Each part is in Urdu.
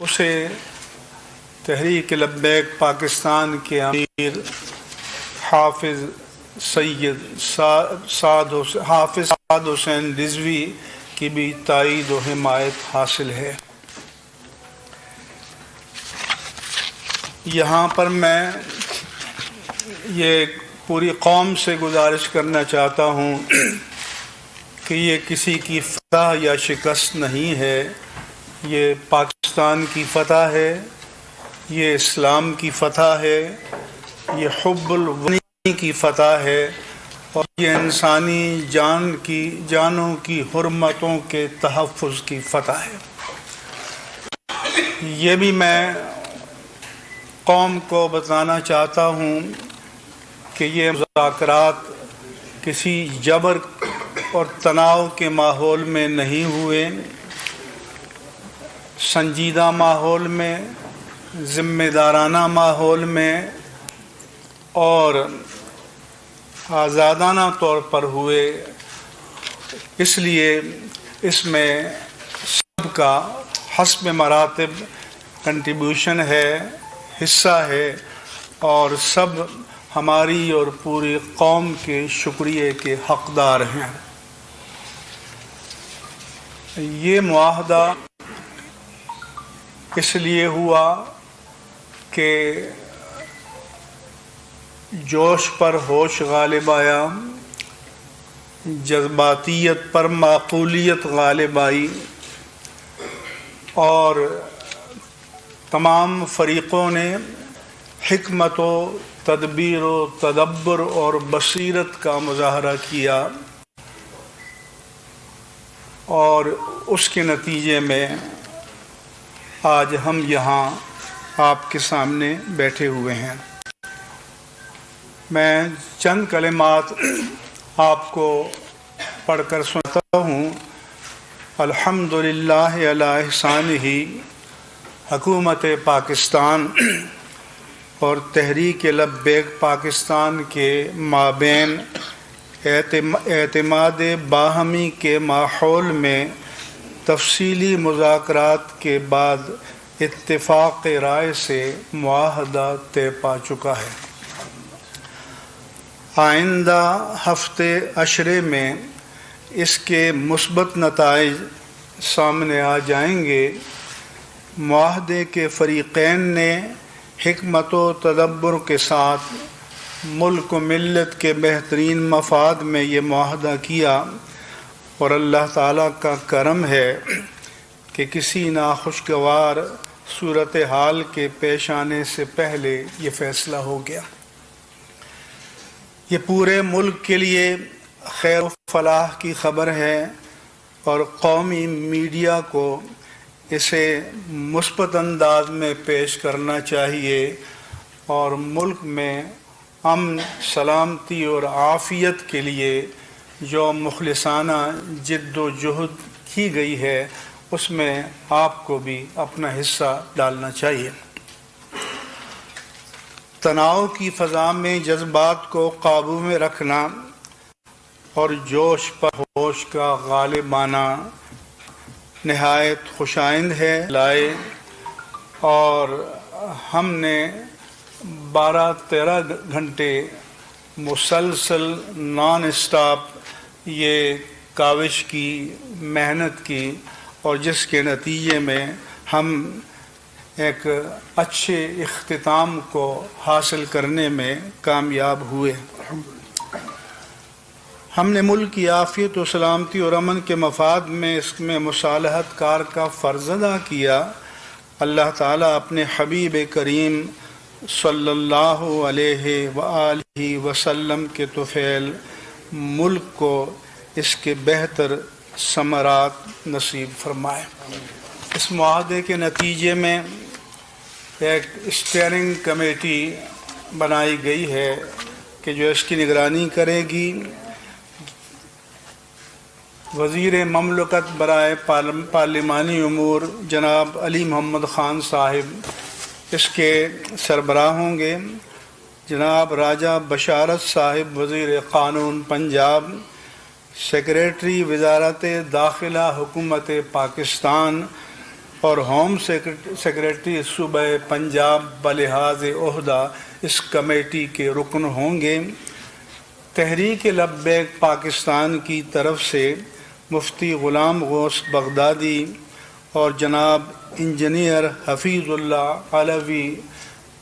اسے تحریک لبیک پاکستان کے امیر حافظ سعد حسین رضوی کی بھی تائید و حمایت حاصل ہے۔ یہاں پر میں یہ پوری قوم سے گزارش کرنا چاہتا ہوں کہ یہ کسی کی فتح یا شکست نہیں ہے، یہ پاکستان کی فتح ہے، یہ اسلام کی فتح ہے، یہ حب الوطنی کی فتح ہے، اور یہ انسانی جانوں کی حرمتوں کے تحفظ کی فتح ہے۔ یہ بھی میں قوم کو بتانا چاہتا ہوں کہ یہ مذاکرات کسی جبر اور تناؤ کے ماحول میں نہیں ہوئے، سنجیدہ ماحول میں، ذمہ دارانہ ماحول میں اور آزادانہ طور پر ہوئے۔ اس لیے اس میں سب کا حسب مراتب کنٹریبیوشن ہے، حصہ ہے، اور سب ہماری اور پوری قوم کے شکریہ کے حقدار ہیں۔ یہ معاہدہ اس لیے ہوا کہ جوش پر ہوش غالب آیا، جذباتیت پر معقولیت غالب آئی، اور تمام فریقوں نے حکمت و تدبیر و تدبر اور بصیرت کا مظاہرہ کیا، اور اس کے نتیجے میں آج ہم یہاں آپ کے سامنے بیٹھے ہوئے ہیں۔ میں چند کلمات آپ کو پڑھ کر سناتا ہوں۔ الحمدللہ علی احسانہ، حکومت پاکستان اور تحریک لبیک پاکستان کے مابین اعتماد باہمی کے ماحول میں تفصیلی مذاکرات کے بعد اتفاق رائے سے معاہدہ طے پا چکا ہے۔ آئندہ ہفتے عشرے میں اس کے مثبت نتائج سامنے آ جائیں گے۔ معاہدے کے فریقین نے حکمت و تدبر کے ساتھ ملک و ملت کے بہترین مفاد میں یہ معاہدہ کیا، اور اللہ تعالیٰ کا کرم ہے کہ کسی ناخوشگوار صورتحال کے پیش آنے سے پہلے یہ فیصلہ ہو گیا۔ یہ پورے ملک کے لیے خیر و فلاح کی خبر ہے، اور قومی میڈیا کو اسے مثبت انداز میں پیش کرنا چاہیے، اور ملک میں امن، سلامتی اور عافیت کے لیے جو مخلصانہ جد و جہد کی گئی ہے اس میں آپ کو بھی اپنا حصہ ڈالنا چاہیے۔ تناؤ کی فضا میں جذبات کو قابو میں رکھنا اور جوش پر ہوش کا غالب آنا نہایت خوشائند ہے لائے، اور ہم نے 12-13 گھنٹے مسلسل نان اسٹاپ یہ کاوش کی، محنت کی، اور جس کے نتیجے میں ہم ایک اچھے اختتام کو حاصل کرنے میں کامیاب ہوئے۔ ہم نے ملک کی عافیت و سلامتی اور امن کے مفاد میں اس میں مصالحت کار کا فرض ادا کیا۔ اللہ تعالیٰ اپنے حبیب کریم صلی اللہ علیہ وآلہ وسلم کے طفیل ملک کو اس کے بہتر ثمرات نصیب فرمائے۔ اس معاہدے کے نتیجے میں ایک اسٹیئرنگ کمیٹی بنائی گئی ہے کہ جو اس کی نگرانی کرے گی۔ وزیر مملکت برائے پارلیمانی امور جناب علی محمد خان صاحب اس کے سربراہ ہوں گے۔ جناب راجہ بشارت صاحب وزیر قانون پنجاب، سیکریٹری وزارت داخلہ حکومت پاکستان اور ہوم سیکریٹری صوبہ پنجاب بلحاظ عہدہ اس کمیٹی کے رکن ہوں گے۔ تحریک لبیک پاکستان کی طرف سے مفتی غلام غوث بغدادی اور جناب انجینئر حفیظ اللہ علوی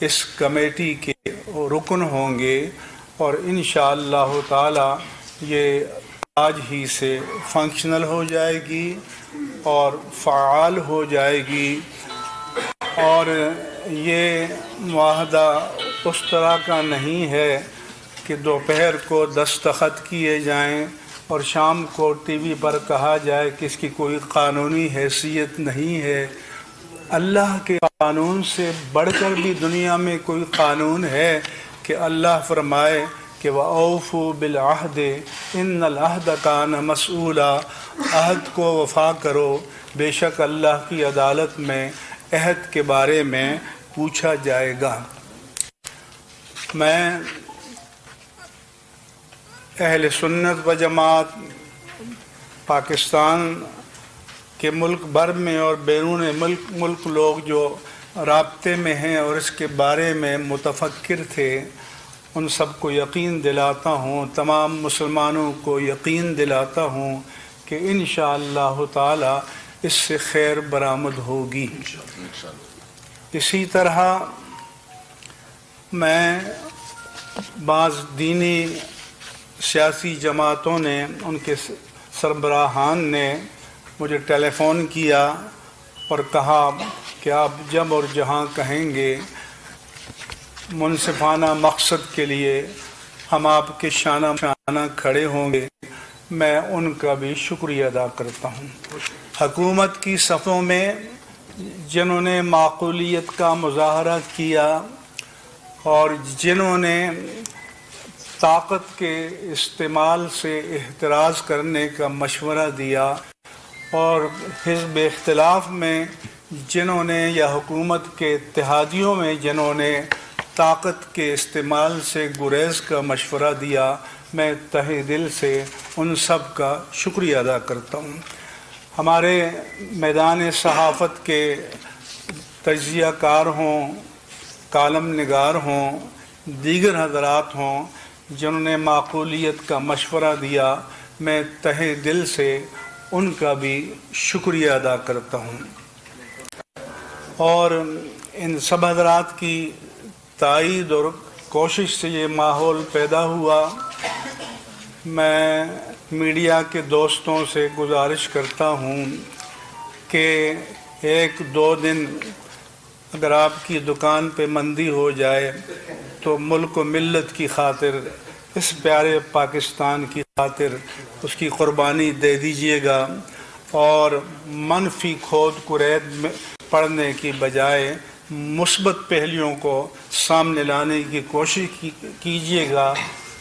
اس کمیٹی کے رکن ہوں گے، اور انشاءاللہ تعالی یہ آج ہی سے فنکشنل ہو جائے گی اور فعال ہو جائے گی، اور یہ معاہدہ اس طرح کا نہیں ہے کہ دوپہر کو دستخط کیے جائیں اور شام کو ٹی وی پر کہا جائے کہ اس کی کوئی قانونی حیثیت نہیں ہے۔ اللہ کے قانون سے بڑھ کر بھی دنیا میں کوئی قانون ہے کہ اللہ فرمائے کہ وَأَوْفُوا بِالْعَهْدِ إِنَّ الْعَهْدَ كَانَ مَسْئُولًا، عہد کو وفا کرو، بے شک اللہ کی عدالت میں عہد کے بارے میں پوچھا جائے گا۔ میں اہل سنت و جماعت پاکستان کے ملک بھر میں اور بیرون ملک لوگ جو رابطے میں ہیں اور اس کے بارے میں متفکر تھے، ان سب کو یقین دلاتا ہوں، تمام مسلمانوں کو یقین دلاتا ہوں کہ انشاءاللہ تعالی اس سے خیر برآمد ہوگی۔ اسی طرح میں بعض دینی سیاسی جماعتوں نے، ان کے سربراہان نے مجھے ٹیلی فون کیا اور کہا کہ آپ جب اور جہاں کہیں گے منصفانہ مقصد کے لیے ہم آپ کے شانہ شانہ کھڑے ہوں گے۔ میں ان کا بھی شکریہ ادا کرتا ہوں۔ حکومت کی صفوں میں جنہوں نے معقولیت کا مظاہرہ کیا اور جنہوں نے طاقت کے استعمال سے احتراز کرنے کا مشورہ دیا، اور حزب اختلاف میں جنہوں نے یا حکومت کے اتحادیوں میں جنہوں نے طاقت کے استعمال سے گریز کا مشورہ دیا، میں تہہ دل سے ان سب کا شکریہ ادا کرتا ہوں۔ ہمارے میدان صحافت کے تجزیہ کار ہوں، کالم نگار ہوں، دیگر حضرات ہوں جنہوں نے معقولیت کا مشورہ دیا، میں تہہ دل سے ان کا بھی شکریہ ادا کرتا ہوں، اور ان سب حضرات کی تائید اور کوشش سے یہ ماحول پیدا ہوا۔ میں میڈیا کے دوستوں سے گزارش کرتا ہوں کہ ایک دو دن اگر آپ کی دکان پہ مندی ہو جائے تو ملک و ملت کی خاطر، اس پیارے پاکستان کی خاطر اس کی قربانی دے دیجئے گا، اور منفی کھود کرید پڑھنے کی بجائے مثبت پہلوؤں کو سامنے لانے کی کوشش کیجئے گا،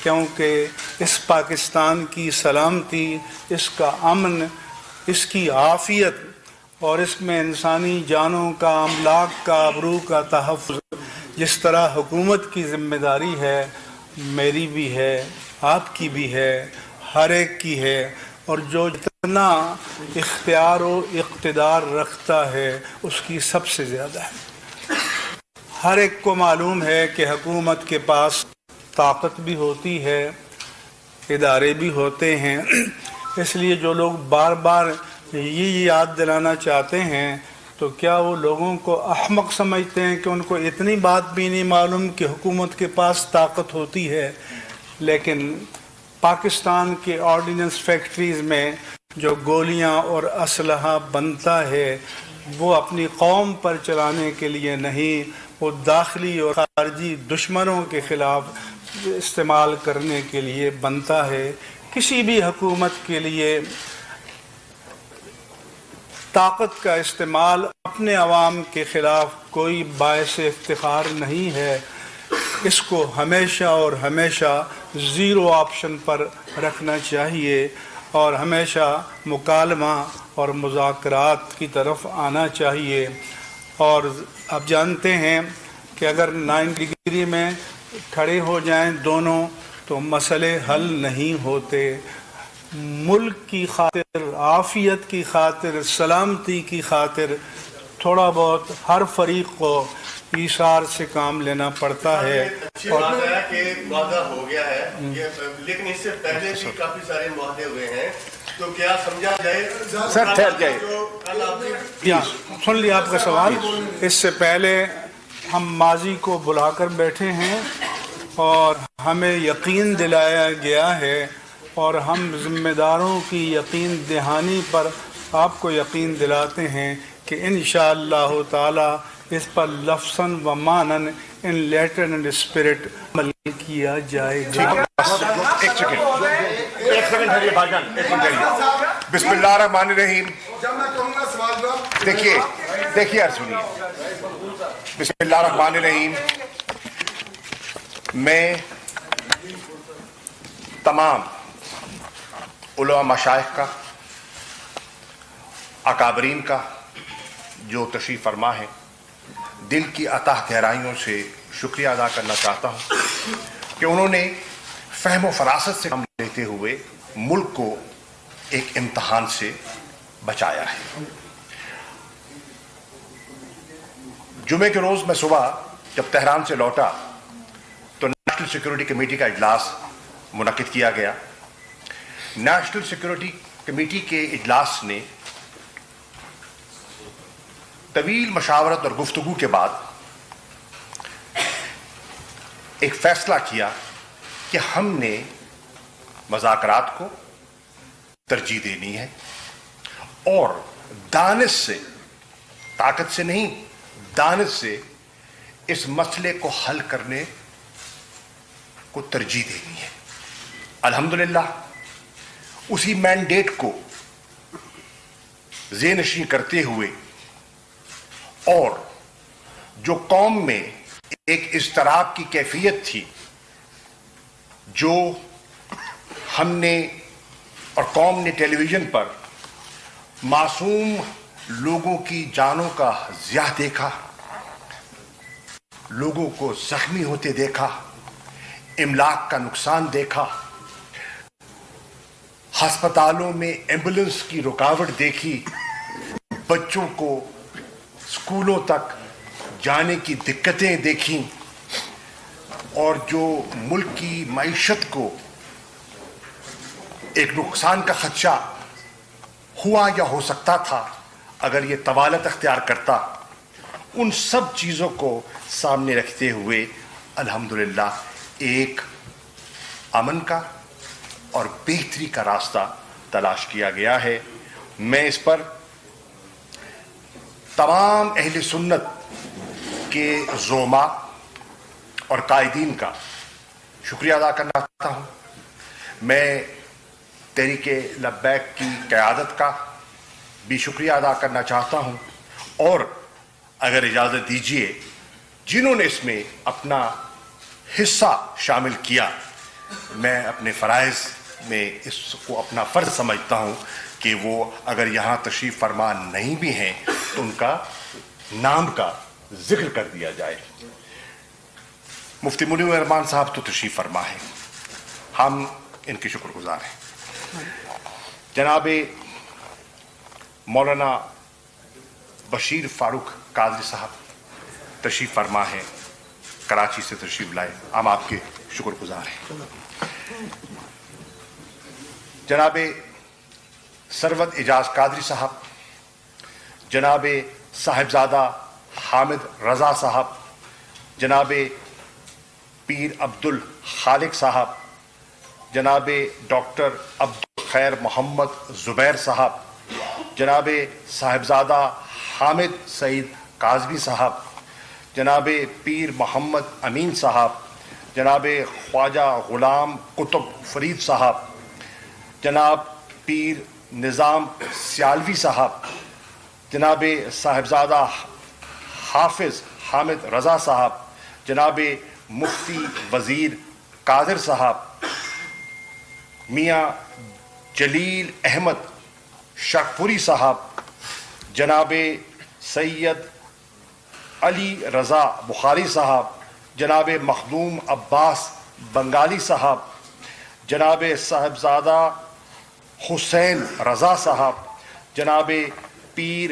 کیونکہ اس پاکستان کی سلامتی، اس کا امن، اس کی عافیت اور اس میں انسانی جانوں کا، املاک کا، آبرو کا تحفظ جس طرح حکومت کی ذمہ داری ہے، میری بھی ہے، آپ کی بھی ہے، ہر ایک کی ہے، اور جو جتنا اختیار و اقتدار رکھتا ہے اس کی سب سے زیادہ ہے۔ ہر ایک کو معلوم ہے کہ حکومت کے پاس طاقت بھی ہوتی ہے، ادارے بھی ہوتے ہیں، اس لیے جو لوگ بار بار یہ یاد دلانا چاہتے ہیں تو کیا وہ لوگوں کو احمق سمجھتے ہیں کہ ان کو اتنی بات بھی نہیں معلوم کہ حکومت کے پاس طاقت ہوتی ہے؟ لیکن پاکستان کے آرڈیننس فیکٹریز میں جو گولیاں اور اسلحہ بنتا ہے وہ اپنی قوم پر چلانے کے لیے نہیں، وہ داخلی اور خارجی دشمنوں کے خلاف استعمال کرنے کے لیے بنتا ہے۔ کسی بھی حکومت کے لیے طاقت کا استعمال اپنے عوام کے خلاف کوئی باعث افتخار نہیں ہے، اس کو ہمیشہ اور ہمیشہ زیرو آپشن پر رکھنا چاہیے، اور ہمیشہ مکالمہ اور مذاکرات کی طرف آنا چاہیے۔ اور آپ جانتے ہیں کہ اگر 9 ڈگری میں کھڑے ہو جائیں دونوں تو مسئلے حل نہیں ہوتے۔ ملک کی خاطر، عافیت کی خاطر، سلامتی کی خاطر تھوڑا بہت ہر فریق کو ایثار سے کام لینا پڑتا ہے. اچھی بات ہے کہ وعدہ ہو گیا ہے لیکن اس سے پہلے بھی کافی سارے معاہدے ہوئے ہیں تو کیا سمجھا جائے سر ٹھہر جائے. سن لیا آپ کا سوال. اس سے پہلے ہم ماضی کو بلا کر بیٹھے ہیں اور ہمیں یقین دلایا گیا ہے اور ہم ذمہ داروں کی یقین دہانی پر آپ کو یقین دلاتے ہیں کہ انشاءاللہ تعالی اس پر لفظاً و معناً ان لیٹر اینڈ اسپرٹ عمل کیا جائے گا. ایک سیکنڈ ٹھہریے بھائی جان, ایک منٹ ٹھہریے. بسم اللہ الرحمن الرحیم. دیکھیے یار سنیے. بسم اللہ الرحمن الرحیم. میں تمام علماء مشائخ کا, اکابرین کا جو تشریف فرما ہے, دل کی اتح گہرائیوں سے شکریہ ادا کرنا چاہتا ہوں کہ انہوں نے فہم و فراست سے کام لیتے ہوئے ملک کو ایک امتحان سے بچایا ہے. جمعے کے روز میں صبح جب تہران سے لوٹا تو نیشنل سیکورٹی کمیٹی کا اجلاس منعقد کیا گیا. نیشنل سیکورٹی کمیٹی کے اجلاس نے طویل مشاورت اور گفتگو کے بعد ایک فیصلہ کیا کہ ہم نے مذاکرات کو ترجیح دینی ہے اور دانش سے, طاقت سے نہیں, دانش سے اس مسئلے کو حل کرنے کو ترجیح دینی ہے. الحمدللہ اسی مینڈیٹ کو ذہن نشین کرتے ہوئے اور جو قوم میں ایک اضطراب کی کیفیت تھی جو ہم نے اور قوم نے ٹیلی ویژن پر معصوم لوگوں کی جانوں کا ضیاع دیکھا, لوگوں کو زخمی ہوتے دیکھا, املاک کا نقصان دیکھا, ہسپتالوں میں ایمبولنس کی رکاوٹ دیکھی, بچوں کو اسکولوں تک جانے کی دقتیں دیکھیں, اور جو ملک کی معیشت کو ایک نقصان کا خدشہ ہوا یا ہو سکتا تھا اگر یہ طوالت اختیار کرتا, ان سب چیزوں کو سامنے رکھتے ہوئے الحمدللہ ایک امن کا اور بہتری کا راستہ تلاش کیا گیا ہے. میں اس پر تمام اہل سنت کے زعماء اور قائدین کا شکریہ ادا کرنا چاہتا ہوں. میں تحریک لبیک کی قیادت کا بھی شکریہ ادا کرنا چاہتا ہوں, اور اگر اجازت دیجیے جنہوں نے اس میں اپنا حصہ شامل کیا, میں اپنے فرائض میں اس کو اپنا فرض سمجھتا ہوں کہ وہ اگر یہاں تشریف فرما نہیں بھی ہیں تو ان کا نام کا ذکر کر دیا جائے. مفتی منیر الرحمان صاحب تو تشریف فرما ہے, ہم ان کے شکر گزار ہیں. جناب مولانا بشیر فاروق قادری صاحب تشریف فرما ہے, کراچی سے تشریف لائے, ہم آپ کے شکر گزار ہیں. جناب سرود اعجاز قادری صاحب, جناب صاحبزادہ حامد رضا صاحب, جناب پیر عبد الخالق صاحب, جناب ڈاکٹر عبد الخیر محمد زبیر صاحب, جناب صاحبزادہ حامد سعید کاظمی صاحب, جناب پیر محمد امین صاحب, جناب خواجہ غلام قطب فرید صاحب, جناب پیر نظام سیالوی صاحب, جناب صاحبزادہ حافظ حامد رضا صاحب, جناب مفتی وزیر قادر صاحب, میاں جلیل احمد شرپوری صاحب, جناب سید علی رضا بخاری صاحب, جناب مخدوم عباس بنگالی صاحب, جناب صاحبزادہ حسین رضا صاحب, جناب پیر